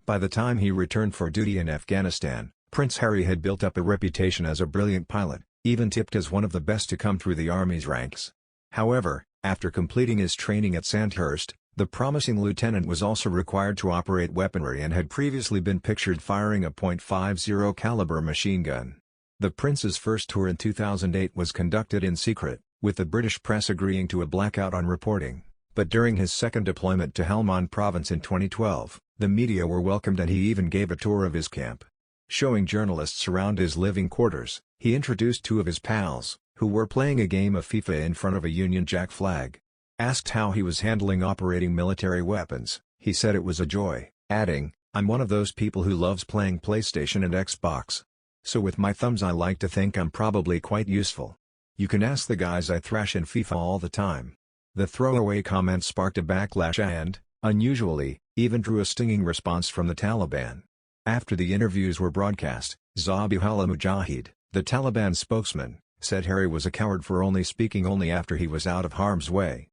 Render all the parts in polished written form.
By the time he returned for duty in Afghanistan, Prince Harry had built up a reputation as a brilliant pilot, even tipped as one of the best to come through the Army's ranks. However, after completing his training at Sandhurst, the promising lieutenant was also required to operate weaponry and had previously been pictured firing a .50 caliber machine gun. The prince's first tour in 2008 was conducted in secret, with the British press agreeing to a blackout on reporting, but during his second deployment to Helmand province in 2012, the media were welcomed and he even gave a tour of his camp. Showing journalists around his living quarters, he introduced two of his pals, who were playing a game of FIFA in front of a Union Jack flag. Asked how he was handling operating military weapons, he said it was a joy, adding, "I'm one of those people who loves playing PlayStation and Xbox. So with my thumbs I like to think I'm probably quite useful. You can ask the guys I thrash in FIFA all the time." The throwaway comment sparked a backlash and, unusually, even drew a stinging response from the Taliban. After the interviews were broadcast, Zabihullah Mujahid, the Taliban spokesman, said Harry was a coward for only speaking after he was out of harm's way.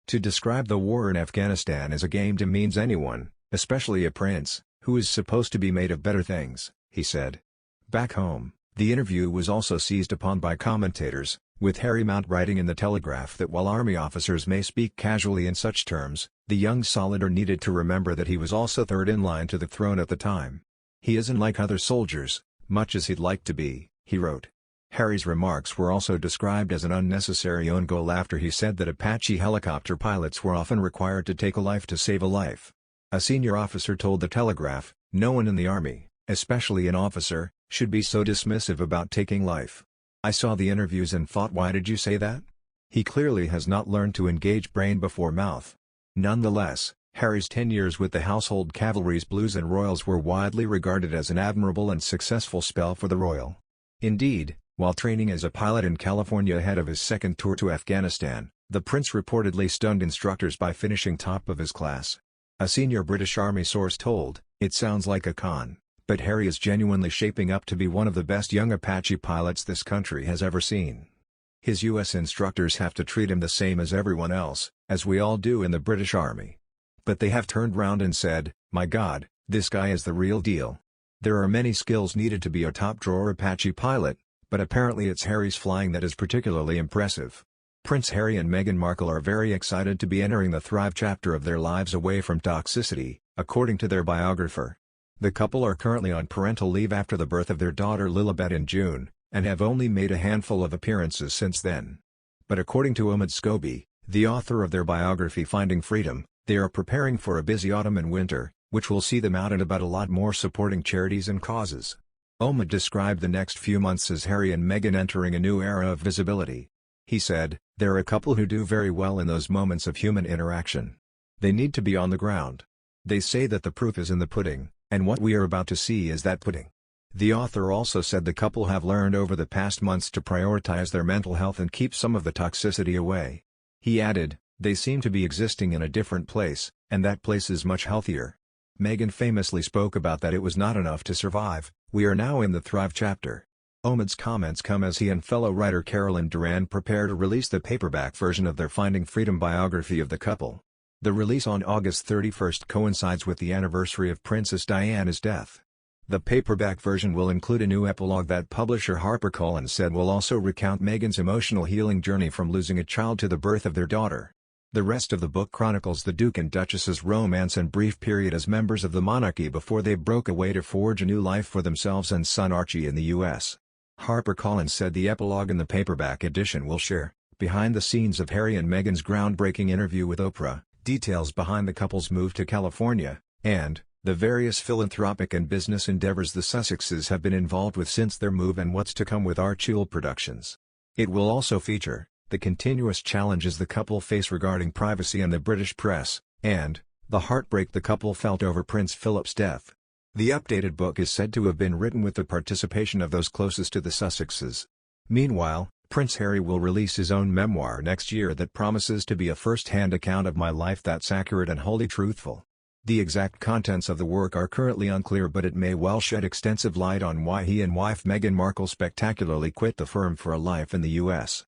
To describe the war in Afghanistan as a game demeans anyone, especially a prince, who is supposed to be made of better things, he said. Back home, the interview was also seized upon by commentators, with Harry Mount writing in the Telegraph that while army officers may speak casually in such terms, the young solider needed to remember that he was also third in line to the throne at the time. "He isn't like other soldiers, much as he'd like to be," he wrote. Harry's remarks were also described as an unnecessary own goal after he said that Apache helicopter pilots were often required to take a life to save a life. A senior officer told the Telegraph, "No one in the army, especially an officer, should be so dismissive about taking life. I saw the interviews and thought, why did you say that?" He clearly has not learned to engage brain before mouth. Nonetheless, Harry's 10 years with the Household Cavalry's Blues and Royals were widely regarded as an admirable and successful spell for the Royal. Indeed, while training as a pilot in California ahead of his second tour to Afghanistan, the prince reportedly stunned instructors by finishing top of his class. A senior British Army source told, "It sounds like a con, but Harry is genuinely shaping up to be one of the best young Apache pilots this country has ever seen. His U.S. instructors have to treat him the same as everyone else, as we all do in the British Army. But they have turned round and said, 'My God, this guy is the real deal.' There are many skills needed to be a top-drawer Apache pilot, but apparently it's Harry's flying that is particularly impressive." Prince Harry and Meghan Markle are very excited to be entering the Thrive chapter of their lives away from toxicity, according to their biographer. The couple are currently on parental leave after the birth of their daughter Lilibet in June, and have only made a handful of appearances since then. But according to Omid Scobie, the author of their biography Finding Freedom, they are preparing for a busy autumn and winter, which will see them out and about a lot more supporting charities and causes. Omid described the next few months as Harry and Meghan entering a new era of visibility. He said, "They're a couple who do very well in those moments of human interaction. They need to be on the ground. They say that the proof is in the pudding, and what we are about to see is that pudding." The author also said the couple have learned over the past months to prioritize their mental health and keep some of the toxicity away. He added, "They seem to be existing in a different place, and that place is much healthier." Meghan famously spoke about that it was not enough to survive, "We are now in the Thrive chapter." Omid's comments come as he and fellow writer Carolyn Durand prepare to release the paperback version of their Finding Freedom biography of the couple. The release on August 31st coincides with the anniversary of Princess Diana's death. The paperback version will include a new epilogue that publisher HarperCollins said will also recount Meghan's emotional healing journey from losing a child to the birth of their daughter. The rest of the book chronicles the Duke and Duchess's romance and brief period as members of the monarchy before they broke away to forge a new life for themselves and son Archie in the U.S. HarperCollins said the epilogue in the paperback edition will share, behind the scenes of Harry and Meghan's groundbreaking interview with Oprah, details behind the couple's move to California, and the various philanthropic and business endeavors the Sussexes have been involved with since their move and what's to come with Archie Productions. It will also feature the continuous challenges the couple face regarding privacy and the British press, and the heartbreak the couple felt over Prince Philip's death. The updated book is said to have been written with the participation of those closest to the Sussexes. Meanwhile, Prince Harry will release his own memoir next year that promises to be a first-hand account of my life that's accurate and wholly truthful. The exact contents of the work are currently unclear, but it may well shed extensive light on why he and wife Meghan Markle spectacularly quit the firm for a life in the US.